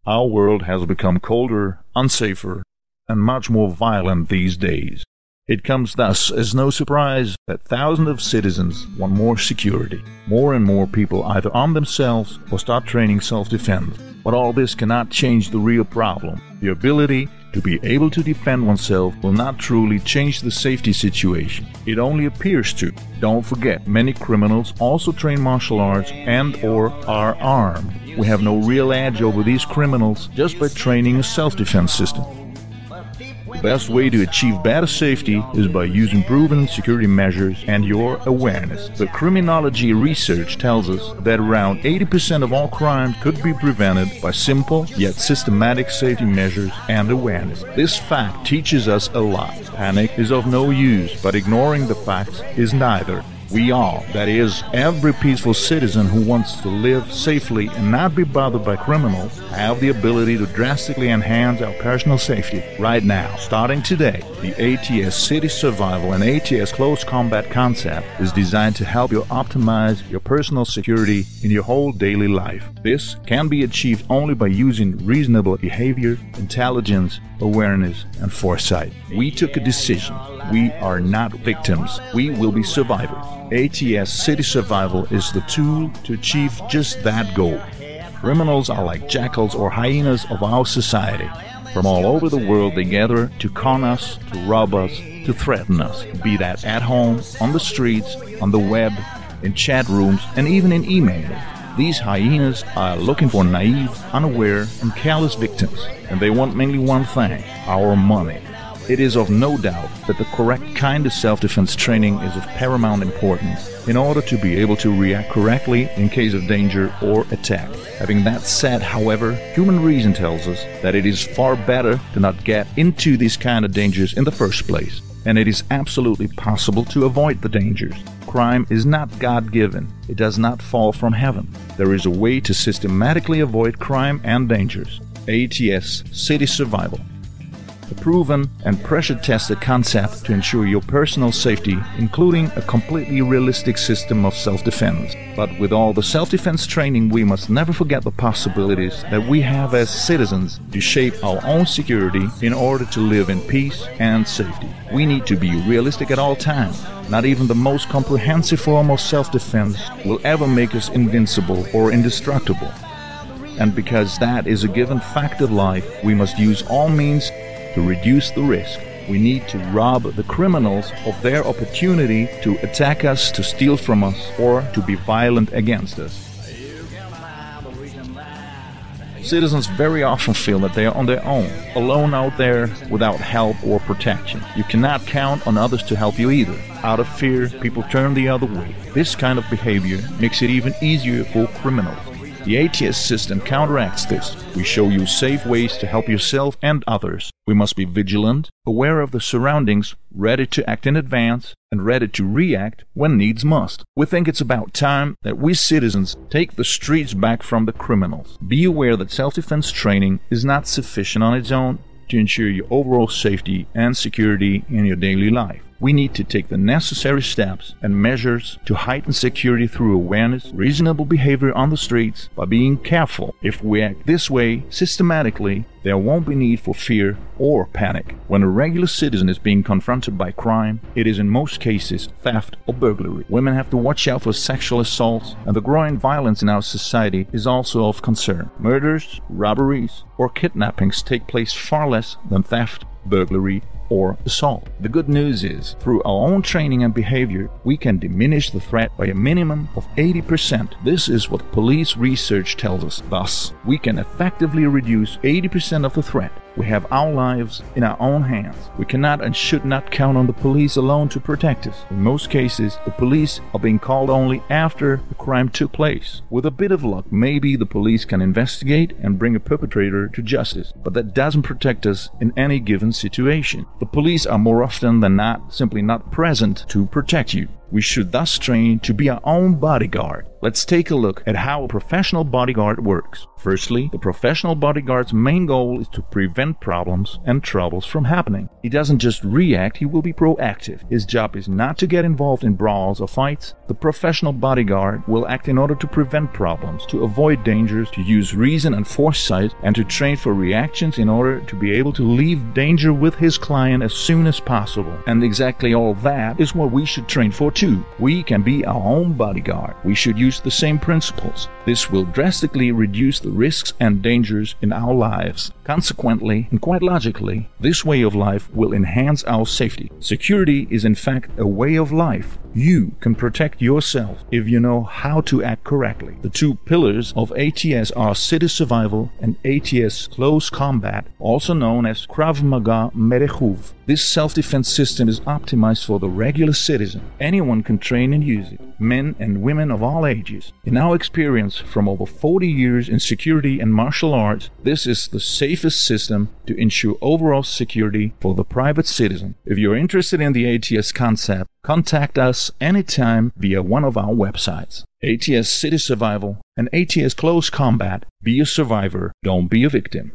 Our world has become colder, unsafer, and much more violent these days. It comes thus as no surprise that thousands of citizens want more security. More and more people either arm themselves or start training self-defense. But all this cannot change the real problem. The ability to be able to defend oneself will not truly change the safety situation. It only appears to. Don't forget, many criminals also train martial arts and/or are armed. We have no real edge over these criminals just by training a self-defense system. The best way to achieve better safety is by using proven security measures and your awareness. The criminology research tells us that around 80% of all crime could be prevented by simple yet systematic safety measures and awareness. This fact teaches us a lot. Panic is of no use, but ignoring the facts is neither. We all, that is, every peaceful citizen who wants to live safely and not be bothered by criminals, have the ability to drastically enhance our personal safety right now. Starting today, the ATS City Survival and ATS Close Combat concept is designed to help you optimize your personal security in your whole daily life. This can be achieved only by using reasonable behavior, intelligence, awareness, and foresight. We took a decision. We are not victims. We will be survivors. ATS City Survival is the tool to achieve just that goal. Criminals are like jackals or hyenas of our society. From all over the world they gather to con us, to rob us, to threaten us, be that at home, on the streets, on the web, in chat rooms, and even in email. These hyenas are looking for naive, unaware, and careless victims, and they want mainly one thing: our money. It is of no doubt that the correct kind of self-defense training is of paramount importance in order to be able to react correctly in case of danger or attack. Having that said, however, human reason tells us that it is far better to not get into these kind of dangers in the first place, and it is absolutely possible to avoid the dangers. Crime is not God-given. It does not fall from heaven. There is a way to systematically avoid crime and dangers. ATS City Survival. A proven and pressure-tested concept to ensure your personal safety, including a completely realistic system of self-defense. But with all the self-defense training, we must never forget the possibilities that we have as citizens to shape our own security in order to live in peace and safety. We need to be realistic at all times. Not even the most comprehensive form of self-defense will ever make us invincible or indestructible. And because that is a given fact of life, we must use all means to reduce the risk. We need to rob the criminals of their opportunity to attack us, to steal from us, or to be violent against us. Citizens very often feel that they are on their own, alone out there without help or protection. You cannot count on others to help you either. Out of fear, people turn the other way. This kind of behavior makes it even easier for criminals. The ATS system counteracts this. We show you safe ways to help yourself and others. We must be vigilant, aware of the surroundings, ready to act in advance, and ready to react when needs must. We think it's about time that we citizens take the streets back from the criminals. Be aware that self-defense training is not sufficient on its own to ensure your overall safety and security in your daily life. We need to take the necessary steps and measures to heighten security through awareness, reasonable behavior on the streets, by being careful. If we act this way systematically, there won't be need for fear or panic. When a regular citizen is being confronted by crime, it is in most cases theft or burglary. Women have to watch out for sexual assaults, and the growing violence in our society is also of concern. Murders, robberies, or kidnappings take place far less than theft, burglary, or assault. The good news is, through our own training and behavior, we can diminish the threat by a minimum of 80%. This is what police research tells us. Thus, we can effectively reduce 80% of the threat. We have our lives in our own hands. We cannot and should not count on the police alone to protect us. In most cases, the police are being called only after the crime took place. With a bit of luck, maybe the police can investigate and bring a perpetrator to justice. But that doesn't protect us in any given situation. The police are more often than not simply not present to protect you. We should thus train to be our own bodyguard. Let's take a look at how a professional bodyguard works. Firstly, the professional bodyguard's main goal is to prevent problems and troubles from happening. He doesn't just react, he will be proactive. His job is not to get involved in brawls or fights. The professional bodyguard will act in order to prevent problems, to avoid dangers, to use reason and foresight, and to train for reactions in order to be able to leave danger with his client as soon as possible. And exactly all that is what we should train for too. We can be our own bodyguard. We should use the same principles. This will drastically reduce the risks and dangers in our lives. Consequently, and quite logically, this way of life will enhance our safety. Security is in fact a way of life. You can protect yourself if you know how to act correctly. The two pillars of ATS are City Survival and ATS Close Combat, also known as Krav Maga Medechuv. This self-defense system is optimized for the regular citizen. Anyone can train and use it, men and women of all ages. In our experience from over 40 years in security and martial arts, this is the safest system to ensure overall security for the private citizen. If you're interested in the ATS concept, contact us anytime via one of our websites. ATS City Survival and ATS Close Combat. Be a survivor, don't be a victim.